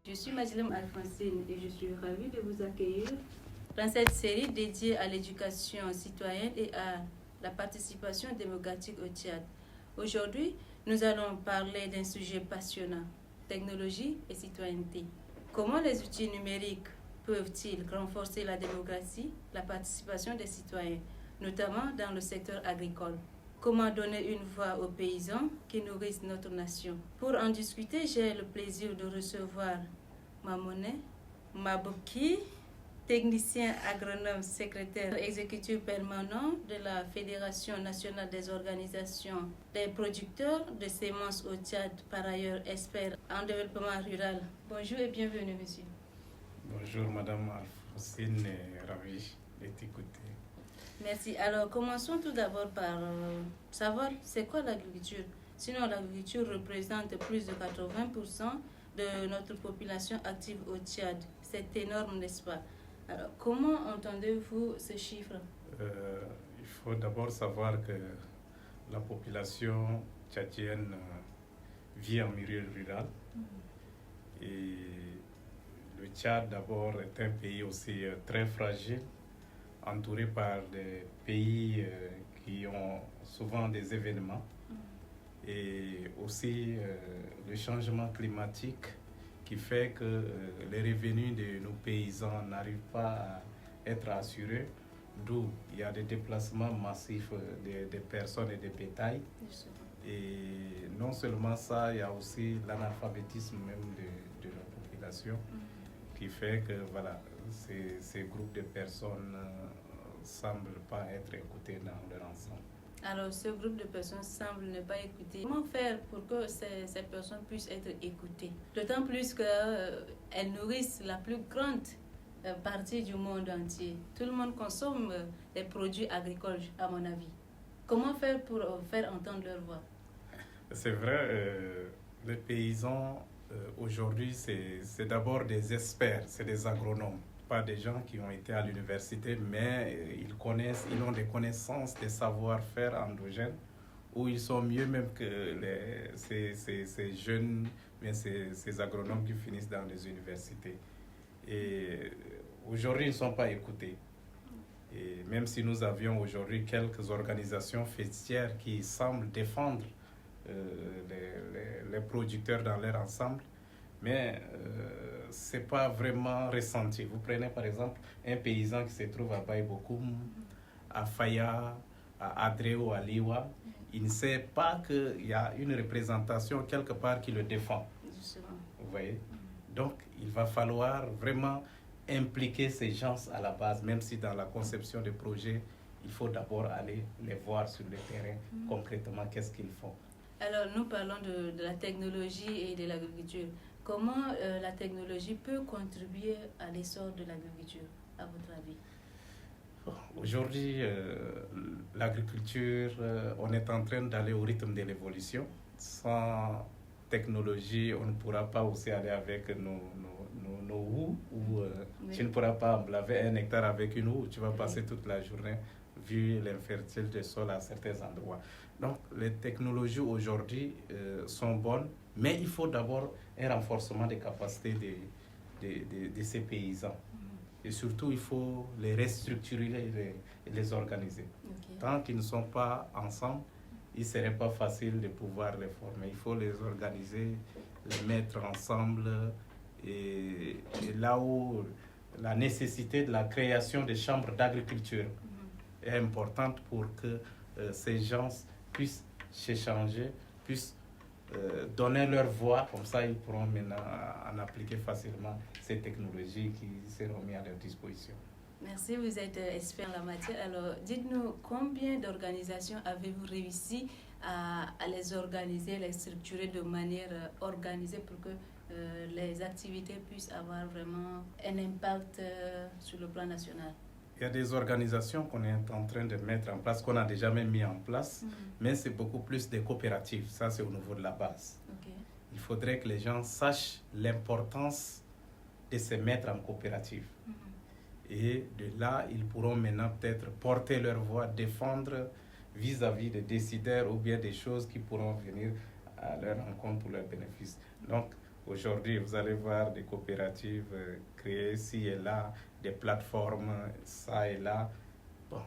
Je suis Majlem Alphonsine et je suis ravie de vous accueillir dans cette série dédiée à l'éducation citoyenne et à la participation démocratique au Tchad. Aujourd'hui, nous allons parler d'un sujet passionnant, technologie et citoyenneté. Comment les outils numériques peuvent-ils renforcer la démocratie, la participation des citoyens, notamment dans le secteur agricole? Comment donner une voix aux paysans qui nourrissent notre nation? Pour en discuter, j'ai le plaisir de recevoir Mamoune Mabouki, technicien agronome, secrétaire exécutif permanent de la Fédération nationale des organisations des producteurs de semences au Tchad, par ailleurs expert en développement rural. Bonjour et bienvenue, monsieur. Bonjour, Madame Alphonsine, ravi de t'écouter. Merci. Alors, commençons tout d'abord par savoir c'est quoi l'agriculture. Sinon, l'agriculture représente plus de 80% de notre population active au Tchad. C'est énorme, n'est-ce pas? Alors, comment entendez-vous ce chiffre? Il faut d'abord savoir que la population tchadienne vit en milieu rural. Et le Tchad, d'abord, est un pays aussi très fragile, entouré par des pays qui ont souvent des événements. Et aussi le changement climatique qui fait que les revenus de nos paysans n'arrivent pas à être assurés, d'où il y a des déplacements massifs des personnes et des bétails. Et non seulement ça, il y a aussi l'analphabétisme même de la population qui fait que voilà, ces groupes de personnes ne semblent pas être écoutés dans leur ensemble. Alors, ce groupe de personnes semble ne pas écouter. Comment faire pour que ces personnes puissent être écoutées? D'autant plus qu'elles nourrissent la plus grande partie du monde entier. Tout le monde consomme des produits agricoles, à mon avis. Comment faire pour faire entendre leur voix? C'est vrai, les paysans, aujourd'hui, c'est d'abord des experts, c'est des agronomes. Pas des gens qui ont été à l'université, mais ils ont des connaissances, des savoir-faire endogènes, où ils sont mieux même que ces jeunes, mais ces agronomes qui finissent dans les universités. Et aujourd'hui, ils ne sont pas écoutés. Et même si nous avions aujourd'hui quelques organisations fêtières qui semblent défendre les producteurs dans leur ensemble, mais ce n'est pas vraiment ressenti. Vous prenez par exemple un paysan qui se trouve à Baïbokoum, à Faya, à Adré ou à Liwa, il ne sait pas qu'il y a une représentation quelque part qui le défend. Vous voyez? Donc il va falloir vraiment impliquer ces gens à la base, même si dans la conception des projets, il faut d'abord aller les voir sur le terrain, concrètement, qu'est-ce qu'ils font. Alors, nous parlons de la technologie et de l'agriculture. Comment la technologie peut contribuer à l'essor de l'agriculture, à votre avis? Aujourd'hui, l'agriculture, on est en train d'aller au rythme de l'évolution. Sans technologie, on ne pourra pas aussi aller avec nos houes. Tu ne pourras pas laver un hectare avec une houe. Tu vas passer toute la journée vu l'infertilité des sols à certains endroits. Donc, les technologies aujourd'hui sont bonnes, mais il faut d'abord un renforcement des capacités de ces paysans. Et surtout, il faut les restructurer et les organiser. Tant qu'ils ne sont pas ensemble, il ne serait pas facile de pouvoir les former. Il faut les organiser, les mettre ensemble. Et là où la nécessité de la création des chambres d'agriculture est importante pour que ces gens puissent s'échanger, puissent donner leur voix, comme ça ils pourront maintenant en appliquer facilement ces technologies qui seront mises à leur disposition. Merci, vous êtes expert en la matière. Alors, dites-nous, combien d'organisations avez-vous réussi à les organiser, les structurer de manière organisée pour que les activités puissent avoir vraiment un impact sur le plan national? Il y a des organisations qu'on est en train de mettre en place, qu'on a déjà même mis en place, mais c'est beaucoup plus des coopératives. Ça, c'est au niveau de la base. Il faudrait que les gens sachent l'importance de se mettre en coopérative. Et de là, ils pourront maintenant peut-être porter leur voix, défendre vis-à-vis des décideurs ou bien des choses qui pourront venir à leur rencontre pour leur bénéfice. Donc, Aujourd'hui, vous allez voir des coopératives créées ci et là, des plateformes, ça et là. Bon,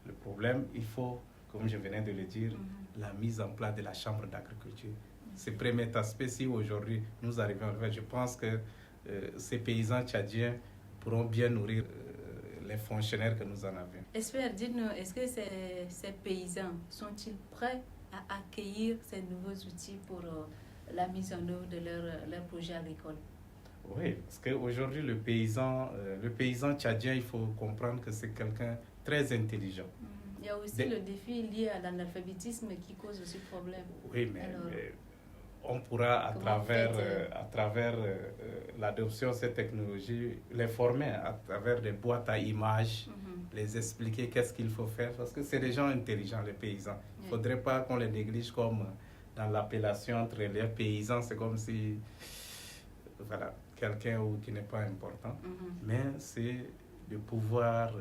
le problème, il faut, comme je venais de le dire, la mise en place de la chambre d'agriculture. Ce premier aspect, si aujourd'hui nous arrivons à le faire, je pense que ces paysans tchadiens pourront bien nourrir les fonctionnaires que nous en avons. Espère, dites-nous, est-ce que ces paysans sont-ils prêts à accueillir ces nouveaux outils pour la mise en œuvre de leur projet agricole? Oui, parce qu'aujourd'hui, le paysan tchadien, il faut comprendre que c'est quelqu'un très intelligent. Il y a aussi le défi lié à l'analphabétisme qui cause aussi problème. Oui, mais on pourra, à travers l'adoption de cette technologie, les former à travers des boîtes à images, les expliquer qu'est-ce qu'il faut faire, parce que c'est des gens intelligents, les paysans. Il ne faudrait pas qu'on les néglige comme dans l'appellation entre les paysans, c'est comme si, voilà, quelqu'un qui n'est pas important, mais c'est de pouvoir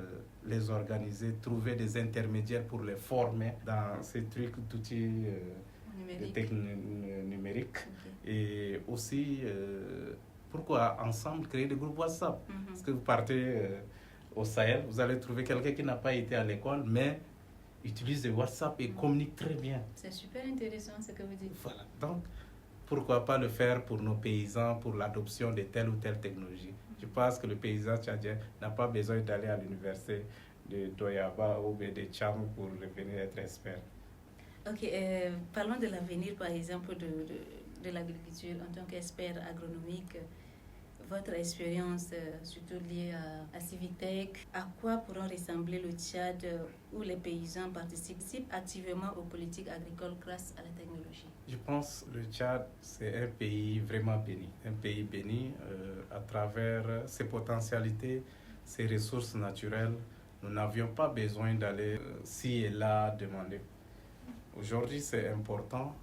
les organiser, trouver des intermédiaires pour les former dans ces trucs d'outils numériques. Et aussi, pourquoi ensemble créer des groupes WhatsApp? Parce que vous partez au Sahel, vous allez trouver quelqu'un qui n'a pas été à l'école, mais utilise le WhatsApp et communique très bien. C'est super intéressant ce que vous dites. Voilà, donc pourquoi pas le faire pour nos paysans, pour l'adoption de telle ou telle technologie. Je pense que le paysan tchadien n'a pas besoin d'aller à l'université de Doyaba ou de Tcham pour devenir être expert. Ok, parlons de l'avenir, par exemple, de l'agriculture en tant qu'expert agronomique. Votre expérience, surtout liée à Civitech, à quoi pourront ressembler le Tchad où les paysans participent activement aux politiques agricoles grâce à la technologie? Je pense que le Tchad, c'est un pays vraiment béni. Un pays béni à travers ses potentialités, ses ressources naturelles. Nous n'avions pas besoin d'aller ci et là demander. Aujourd'hui, c'est important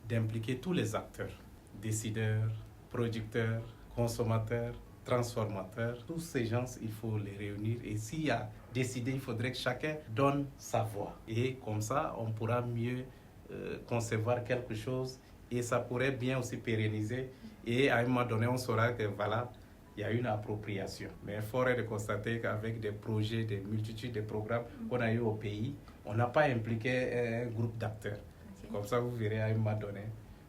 d'impliquer tous les acteurs, décideurs, producteurs, consommateurs, transformateurs. Tous ces gens, il faut les réunir. Et s'il y a décidé, il faudrait que chacun donne sa voix. Et comme ça, on pourra mieux concevoir quelque chose et ça pourrait bien aussi pérenniser. Et à un moment donné, on saura que voilà, il y a une appropriation. Mais il faudrait de constater qu'avec des projets, des multitudes de programmes qu'on a eu au pays, on n'a pas impliqué un groupe d'acteurs. Comme ça, vous verrez à un moment donné,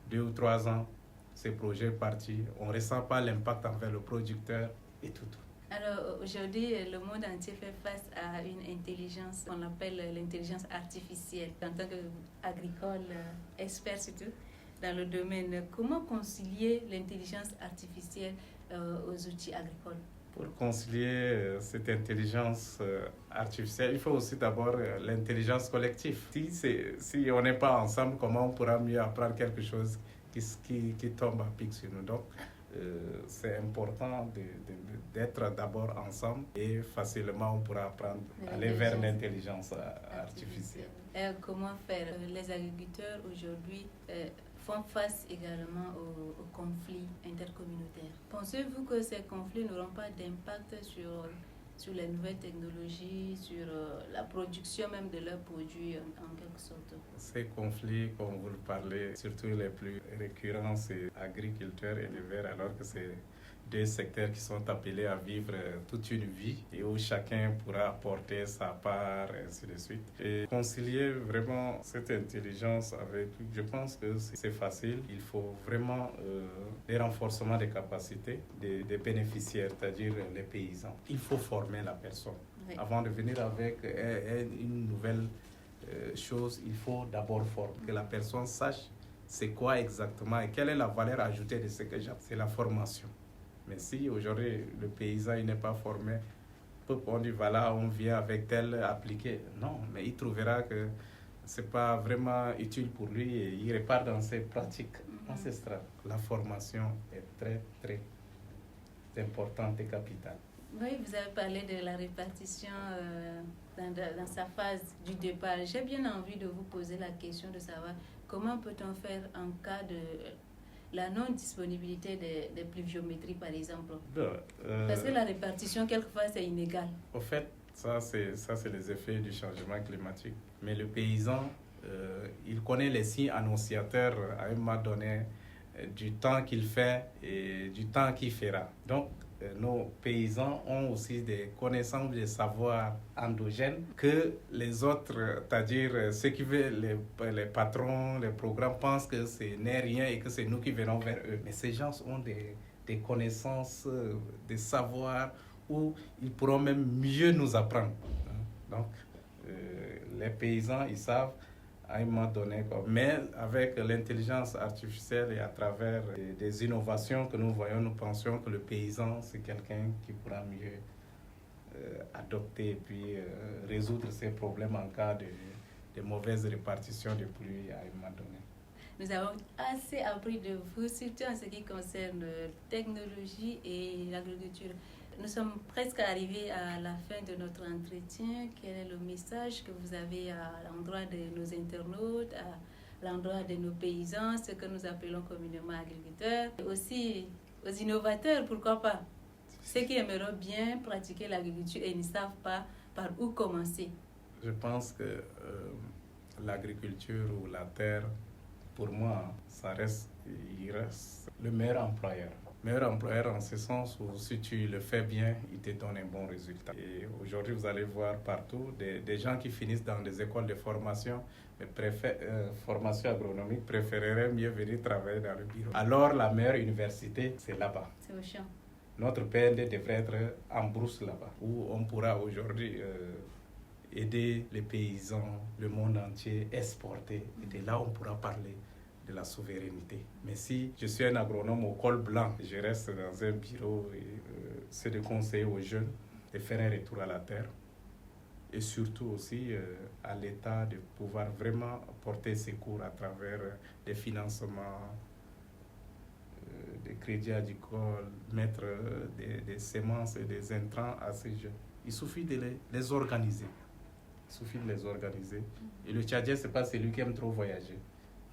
2 ou 3 ans, ces projets partis, on ne ressent pas l'impact envers le producteur et tout. Alors aujourd'hui, le monde entier fait face à une intelligence qu'on appelle l'intelligence artificielle. En tant qu'agricole, expert surtout dans le domaine, comment concilier l'intelligence artificielle aux outils agricoles? Pour concilier cette intelligence artificielle, il faut aussi d'abord l'intelligence collective. Si on n'est pas ensemble, comment on pourra mieux apprendre quelque chose qui tombe à pic sur nous? Donc, c'est important d'être d'abord ensemble et facilement on pourra apprendre à aller vers l'intelligence artificielle. Comment faire? Les agriculteurs aujourd'hui font face également aux conflits intercommunautaires. Pensez-vous que ces conflits n'auront pas d'impact sur les nouvelles technologies, sur la production même de leurs produits en quelque sorte? Ces conflits, comme vous le parlez, surtout les plus récurrents, c'est agriculteurs et éleveurs, alors que c'est 2 secteurs qui sont appelés à vivre toute une vie et où chacun pourra apporter sa part, et ainsi de suite. Et concilier vraiment cette intelligence avec, je pense que c'est facile. Il faut vraiment des renforcements des capacités des bénéficiaires, c'est-à-dire les paysans. Il faut former la personne. Oui. Avant de venir avec une nouvelle chose, il faut d'abord former, que la personne sache c'est quoi exactement et quelle est la valeur ajoutée de ce que j'ai. C'est la formation. Mais si aujourd'hui le paysan n'est pas formé, on dit voilà, on vient avec tel appliqué. Non, mais il trouvera que ce n'est pas vraiment utile pour lui et il repart dans ses pratiques ancestrales. La formation est très, très importante et capitale. Oui, vous avez parlé de la répartition dans sa phase du départ. J'ai bien envie de vous poser la question de savoir comment peut-on faire en cas de la non-disponibilité des pluviométries, par exemple. Parce que la répartition, quelquefois, c'est inégal. Au fait, ça c'est les effets du changement climatique. Mais le paysan, il connaît les signes annonciateurs à un moment donné du temps qu'il fait et du temps qu'il fera. Donc, nos paysans ont aussi des connaissances, des savoirs endogènes que les autres, c'est-à-dire ceux qui veulent, les patrons, les programmes pensent que ce n'est rien et que c'est nous qui venons vers eux. Mais ces gens ont des connaissances, des savoirs où ils pourront même mieux nous apprendre. Donc, les paysans, ils savent à un moment donné. Mais avec l'intelligence artificielle et à travers des innovations que nous voyons, nous pensions que le paysan, c'est quelqu'un qui pourra mieux adopter et puis résoudre ses problèmes en cas de mauvaise répartition des pluies à un moment donné. Nous avons assez appris de vous, surtout en ce qui concerne la technologie et l'agriculture. Nous sommes presque arrivés à la fin de notre entretien. Quel est le message que vous avez à l'endroit de nos internautes, à l'endroit de nos paysans, ce que nous appelons communément agriculteurs, et aussi aux innovateurs, pourquoi pas, ceux qui aimeraient bien pratiquer l'agriculture et ne savent pas par où commencer? Je pense que l'agriculture ou la terre, pour moi, il reste le meilleur employeur. Meilleur employeur en ce sens où si tu le fais bien, il te donne un bon résultat. Et aujourd'hui, vous allez voir partout des gens qui finissent dans des écoles de formation, mais formation agronomique, préféreraient mieux venir travailler dans le bureau. Alors, la meilleure université, c'est là-bas. C'est au champ. Notre PND devrait être en brousse là-bas, où on pourra aujourd'hui aider les paysans, le monde entier, exporter. Et de là, on pourra parler de la souveraineté. Mais si je suis un agronome au col blanc, je reste dans un bureau, c'est de conseiller aux jeunes de faire un retour à la terre et surtout aussi à l'État de pouvoir vraiment porter secours à travers des financements, des crédits agricoles, mettre des semences et des intrants à ces jeunes. Il suffit de les organiser. Il suffit de les organiser. Et le Tchadien, ce n'est pas celui qui aime trop voyager.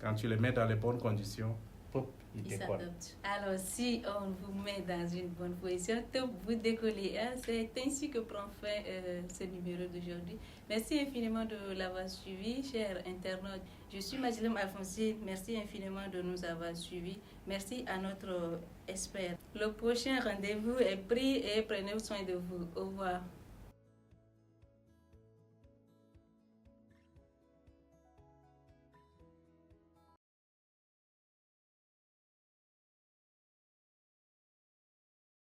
Quand tu les mets dans les bonnes conditions, pop, ils décollent. Alors, si on vous met dans une bonne position, vous décollez. Hein? C'est ainsi que prend fin ce numéro d'aujourd'hui. Merci infiniment de l'avoir suivi, chers internautes. Je suis Majlem Alphonsine. Merci infiniment de nous avoir suivis. Merci à notre expert. Le prochain rendez-vous est pris et prenez soin de vous. Au revoir.